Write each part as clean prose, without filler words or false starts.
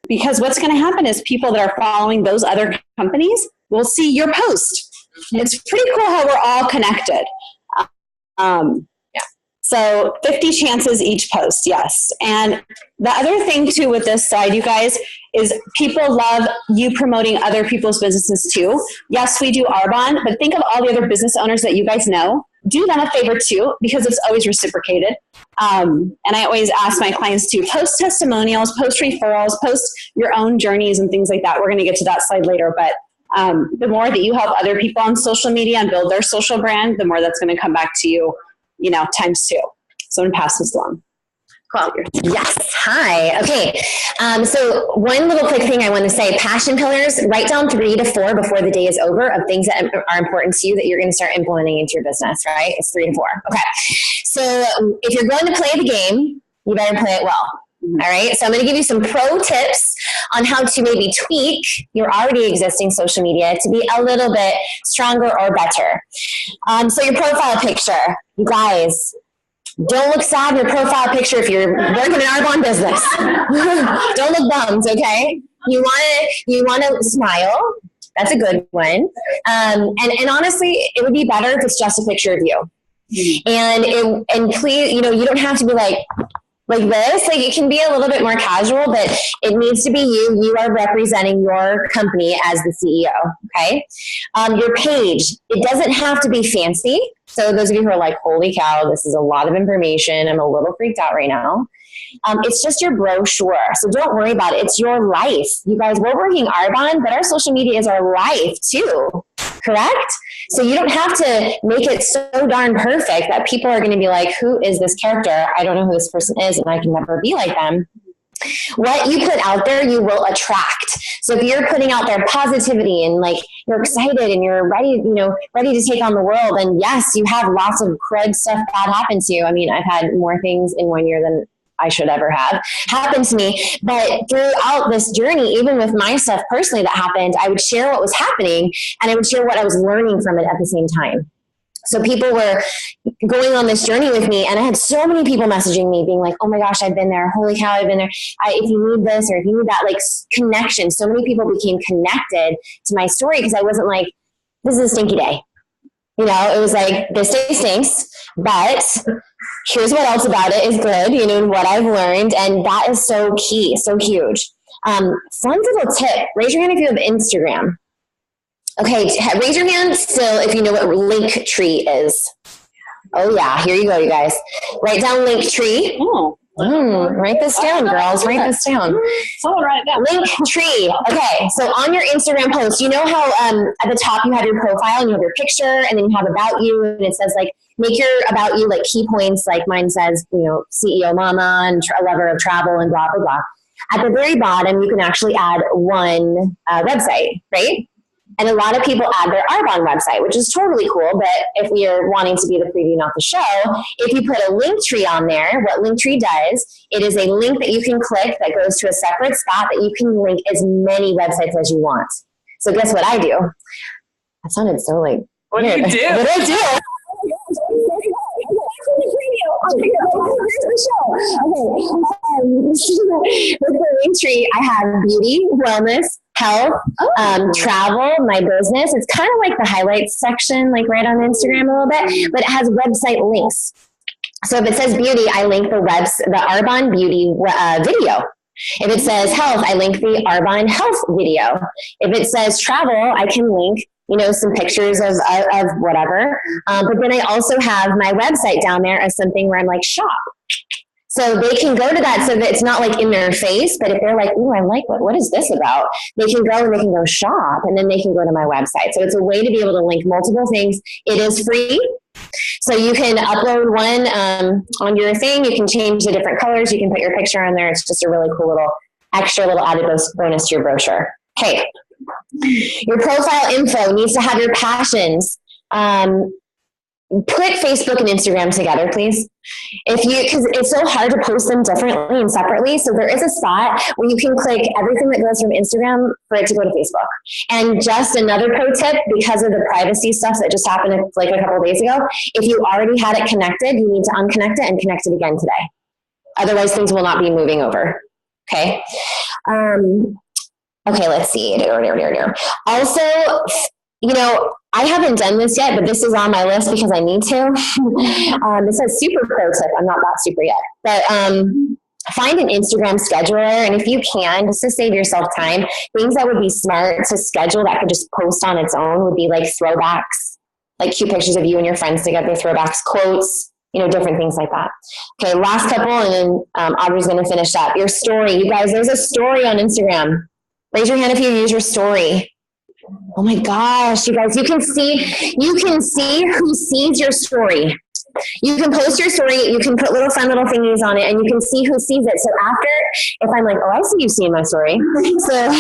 because what's going to happen is people that are following those other companies will see your post. It's pretty cool how we're all connected. So 50 chances each post, yes. And the other thing too with this side, you guys, is people love you promoting other people's businesses too. Yes, we do Arbonne, but think of all the other business owners that you guys know. Do them a favor too, because it's always reciprocated. And I always ask my clients to post testimonials, post referrals, post your own journeys and things like that. We're going to get to that slide later, but the more that you help other people on social media and build their social brand, the more that's going to come back to you, times 2. So I'm going to pass this along. Cool. Yes. Hi. Okay. So one little quick thing I want to say, passion pillars, write down 3 to 4 before the day is over of things that are important to you that you're going to start implementing into your business, right? It's 3 to 4. Okay. So if you're going to play the game, you better play it well. All right. So I'm going to give you some pro tips on how to maybe tweak your already existing social media to be a little bit stronger or better. So your profile picture, you guys, don't look sad in your profile picture if you're working an Arbonne business. Don't look bummed, okay? You want to smile. That's a good one. And honestly, it would be better if it's just a picture of you. And please, you don't have to be like this. Like, it can be a little bit more casual, but it needs to be you. You are representing your company as the CEO, okay? Your page, it doesn't have to be fancy. So those of you who are like, holy cow, this is a lot of information. I'm a little freaked out right now. It's just your brochure. So don't worry about it. It's your life. You guys, we're working Arbonne, but our social media is our life too, correct? So you don't have to make it so darn perfect that people are going to be like, who is this character? I don't know who this person is, and I can never be like them. What you put out there, you will attract. So if you're putting out there positivity and like you're excited and you're ready, ready to take on the world, and yes, you have lots of crud stuff bad happen to you. I mean, I've had more things in 1 year than I should ever have happened to me. But throughout this journey, even with my stuff personally that happened, I would share what was happening and I would share what I was learning from it at the same time. So people were going on this journey with me, and I had so many people messaging me being like, oh my gosh, I've been there. Holy cow, I've been there. If you need this or if you need that, like connection. So many people became connected to my story because I wasn't like, this is a stinky day. It was like, this day stinks, but here's what else about it is good, and what I've learned. And that is so key, so huge. Fun little tip, raise your hand if you have Instagram. Okay, raise your hand still if you know what Linktree is. Oh yeah, here you go, you guys. Write down Linktree. Write this down, girls. Write this down. Someone write it down. Linktree. Okay, so on your Instagram post, you know how at the top you have your profile and you have your picture, and then you have about you, and it says like make your about you like key points. Like mine says, CEO mama and a lover of travel and blah blah blah. At the very bottom, you can actually add one website, right? And a lot of people add their Arbonne website, which is totally cool. But if we are wanting to be the preview, not the show, if you put a Linktree on there, what Linktree does, it is a link that you can click that goes to a separate spot that you can link as many websites as you want. So guess what I do? That sounded so like, what do you do? What do I do? With the Linktree, I have beauty, wellness, health, travel, my business. It's kind of like the highlights section, like right on Instagram a little bit, but it has website links. So if it says beauty, I link the Arbonne beauty video. If it says health, I link the Arbonne health video. If it says travel, I can link some pictures of whatever. But then I also have my website down there as something where I'm like, shop. So they can go to that so that it's not like in their face, but if they're like, ooh, I like what is this about? They can go and they can go shop, and then they can go to my website. So it's a way to be able to link multiple things. It is free. So you can upload one on your thing. You can change the different colors. You can put your picture on there. It's just a really cool little added bonus to your brochure. Okay. Your profile info needs to have your passions. Put Facebook and Instagram together, please. Because it's so hard to post them differently and separately. So there is a spot where you can click everything that goes from Instagram for it to go to Facebook. And just another pro tip, because of the privacy stuff that just happened like a couple of days ago, if you already had it connected, you need to unconnect it and connect it again today. Otherwise, things will not be moving over. Okay. Okay, let's see. Also, you know, I haven't done this yet, but this is on my list because I need to. This says super pro tip. I'm not that super yet, but find an Instagram scheduler. And if you can, just to save yourself time, things that would be smart to schedule that could just post on its own would be like throwbacks, like cute pictures of you and your friends together, throwbacks, quotes, you know, different things like that. Okay, last couple, and then Audrey's going to finish up. Your story. You guys, there's a story on Instagram. Raise your hand if you use your story. Oh my gosh, you guys, you can see who sees your story. You can post your story, you can put little fun little thingies on it, and you can see who sees it. So after, if I'm like, oh, I see you seeing my story. So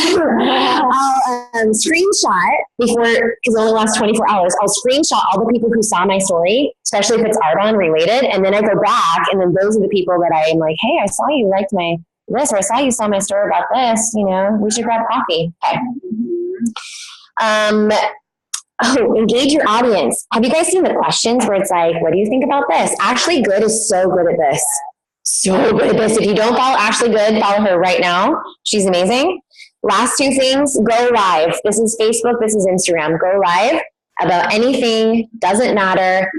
I'll screenshot before, because it only lasts 24 hours, I'll screenshot all the people who saw my story, especially if it's Arbonne related, and then I go back, and then those are the people that I am like, hey, I saw you liked my this, or I saw you saw my story about this, you know, we should grab coffee. Okay. Engage your audience. Have you guys seen the questions where it's like, what do you think about this? Ashley Good is so good at this. So good at this. If you don't follow Ashley Good, follow her right now. She's amazing. Last two things, go live. This is Facebook. This is Instagram. Go live about anything. Doesn't matter.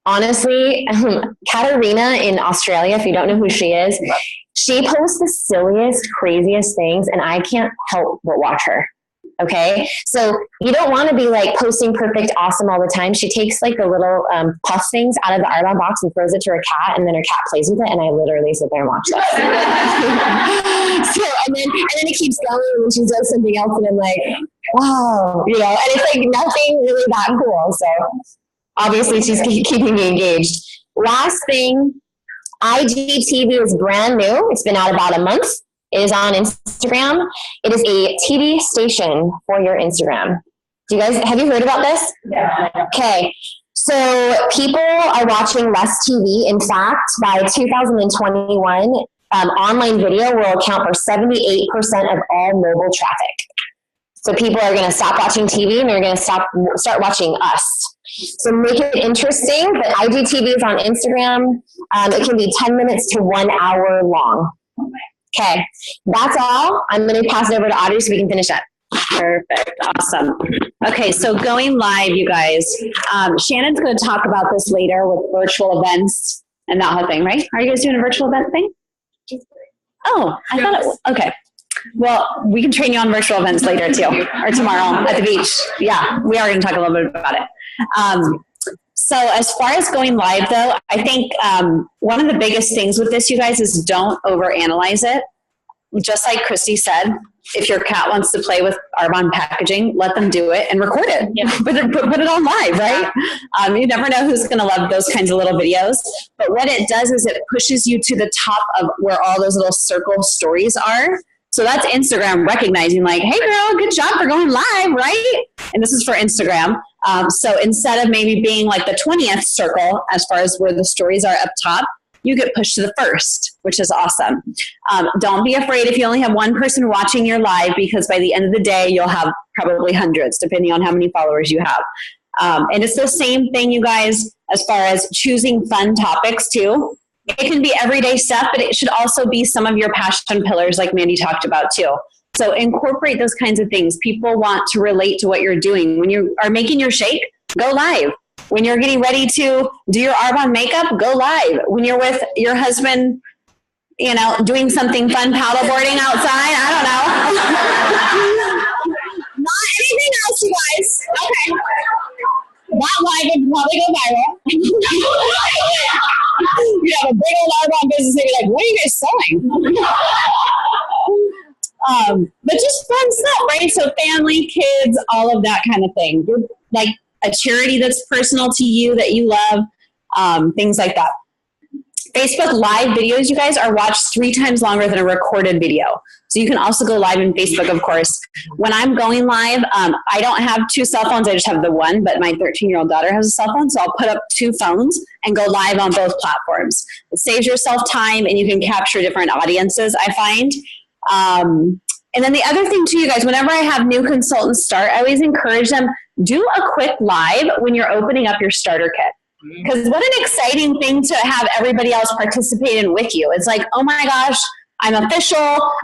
Honestly, Katarina in Australia, if you don't know who she is, she posts the silliest, craziest things, and I can't help but watch her. Okay. So you don't want to be like posting perfect, awesome all the time. She takes like the little puff things out of the Arbonne box and throws it to her cat, and then her cat plays with it. And I literally sit there and watch that. So, and then it keeps going, and she does something else, and I'm like, wow, you know, and it's like nothing really that cool. So obviously she's keeping me engaged. Last thing, IGTV is brand new. It's been out about a month. It is on Instagram. It is a TV station for your Instagram. Have you heard about this? Yeah. Okay. So people are watching less TV. In fact, by 2021, online video will account for 78% of all mobile traffic. So people are going to stop watching TV and they're going to start watching us. So make it interesting. But IGTV is on Instagram. It can be 10 minutes to 1 hour long. Okay, that's all. I'm going to pass it over to Audrey so we can finish up. Perfect. Awesome. Okay, so going live, you guys. Shannon's going to talk about this later with virtual events and that whole thing, right? Are you guys doing a virtual event thing? Oh, I thought it was. Okay. Well, we can train you on virtual events later too, or tomorrow at the beach. Yeah, we are going to talk a little bit about it. So as far as going live, though, I think one of the biggest things with this, you guys, is don't overanalyze it. Just like Christy said, if your cat wants to play with Arbonne packaging, let them do it and record it. Yeah. Put it on live, right? You never know who's going to love those kinds of little videos. But what it does is it pushes you to the top of where all those little circle stories are. So that's Instagram recognizing like, hey girl, good job for going live, right? And this is for Instagram. So instead of maybe being like the 20th circle, as far as where the stories are up top, you get pushed to the first, which is awesome. Don't be afraid if you only have one person watching your live, because by the end of the day, you'll have probably hundreds, depending on how many followers you have. And it's the same thing, you guys, as far as choosing fun topics too. It can be everyday stuff, but it should also be some of your passion pillars like Mandi talked about too. So incorporate those kinds of things. People want to relate to what you're doing. When you are making your shake, go live. When you're getting ready to do your Arbonne makeup, go live. When you're with your husband, you know, doing something fun, paddleboarding outside, I don't know. Not anything else, you guys. Okay. That live would probably go viral. You have a big old Arbonne business and you're like, what are you guys selling? But just fun stuff, right? So family, kids, all of that kind of thing. Like a charity that's personal to you that you love, things like that. Facebook live videos, you guys, are watched 3 times longer than a recorded video. So you can also go live in Facebook, of course. When I'm going live, I don't have 2 cell phones. I just have the one, but my 13-year-old daughter has a cell phone. So I'll put up 2 phones and go live on both platforms. It saves yourself time and you can capture different audiences, I find. And then the other thing too, you guys, whenever I have new consultants start, I always encourage them, do a quick live when you're opening up your starter kit. Because what an exciting thing to have everybody else participate in with you. It's like, oh my gosh, I'm official.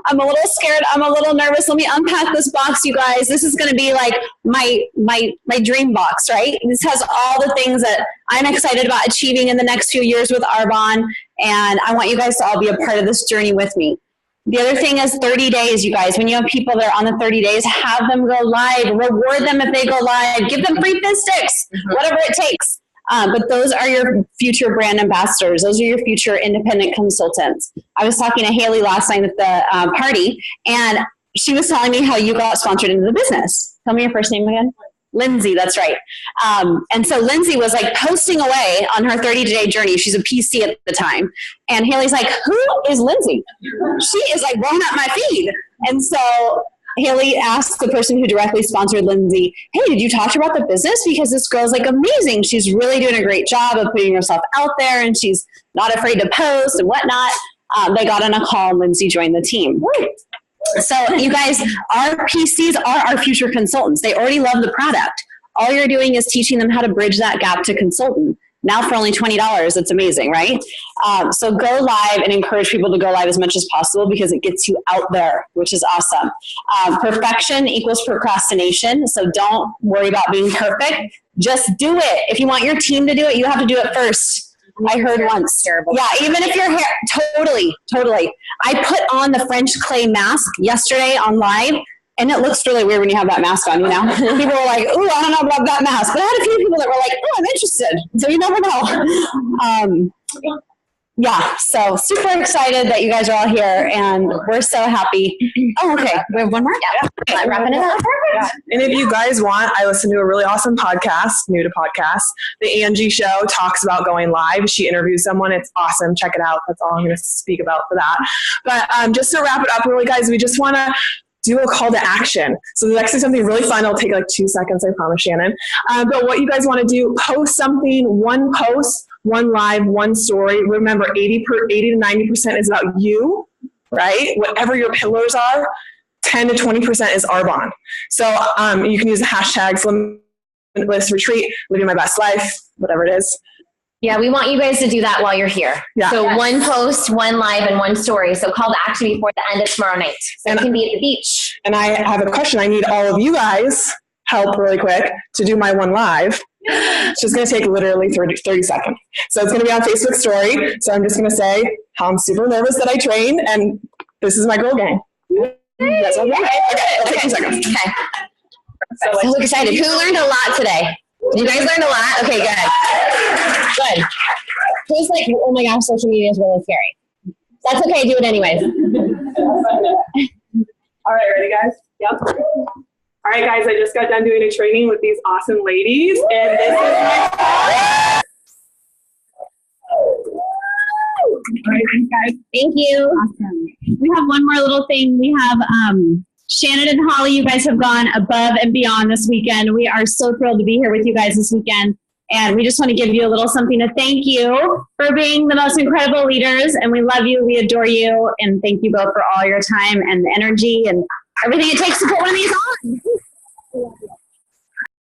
I'm a little scared. I'm a little nervous. Let me unpack this box, you guys. This is going to be like my dream box, right? This has all the things that I'm excited about achieving in the next few years with Arbonne, and I want you guys to all be a part of this journey with me. The other thing is 30 days, you guys. When you have people that are on the 30 days, have them go live. Reward them if they go live. Give them free fizz sticks, whatever it takes. But those are your future brand ambassadors. Those are your future independent consultants. I was talking to Haley last night at the party, and she was telling me how you got sponsored into the business. Tell me your first name again. Lindsay, that's right. And so Lindsay was like posting away on her 30-day journey. She's a PC at the time. And Haley's like, who is Lindsay? She is like blowing up my feed. And so Haley asked the person who directly sponsored Lindsay, hey, did you talk to her about the business? Because this girl's like amazing. She's really doing a great job of putting herself out there, and she's not afraid to post and whatnot. They got on a call, and Lindsay joined the team. So you guys, our PCs are our future consultants. They already love the product. All you're doing is teaching them how to bridge that gap to consultant. Now for only $20, it's amazing, right? So go live and encourage people to go live as much as possible because it gets you out there, which is awesome. Perfection equals procrastination. So don't worry about being perfect. Just do it. If you want your team to do it, you have to do it first. I heard once. Terrible. Yeah, even if your hair, totally. I put on the French clay mask yesterday on live, and it looks really weird when you have that mask on, you know? People were like, ooh, I don't know about that mask. But I had a few people that were like, oh, I'm interested. So you never know. Yeah, so super excited that you guys are all here, and we're so happy. Oh, okay. We have one more? Yeah. Okay, wrapping it up. Yeah. And if you guys want, I listen to a really awesome podcast, new to podcasts. The Angie Show talks about going live. She interviews someone. It's awesome. Check it out. That's all I'm going to speak about for that. But just to wrap it up, really, guys, we just want to do a call to action. So there's actually something really fun. It'll take like 2 seconds, I promise, Shannon. But what you guys want to do, post something, one post, one live, one story. Remember, 80 to 90% is about you, right? Whatever your pillars are, 10 to 20% is Arbonne. So you can use the hashtags limitless retreat, living my best life, whatever it is. Yeah, we want you guys to do that while you're here. Yeah. So one post, one live, and one story. So call to action before the end of tomorrow night. So it can be at the beach. And I have a question. I need all of you guys help really quick to do my one live. It's just going to take literally 30 seconds. So it's going to be on Facebook story. So I'm just going to say how I'm super nervous that I train, and this is my girl gang. That's okay. Okay, it'll take 2 seconds. Okay. So excited. Who learned a lot today? You guys learned a lot? Okay, good. Who's like, oh my gosh, social media is really scary. That's okay, do it anyways. All right, ready, guys? Yep. All right, guys, I just got done doing a training with these awesome ladies, and this is my... All right, thanks, guys. Thank you. Awesome. We have one more little thing. We have Shannon and Holly. You guys have gone above and beyond this weekend. We are so thrilled to be here with you guys this weekend. And we just want to give you a little something to thank you for being the most incredible leaders. And we love you. We adore you. And thank you both for all your time and the energy and everything it takes to put one of these on.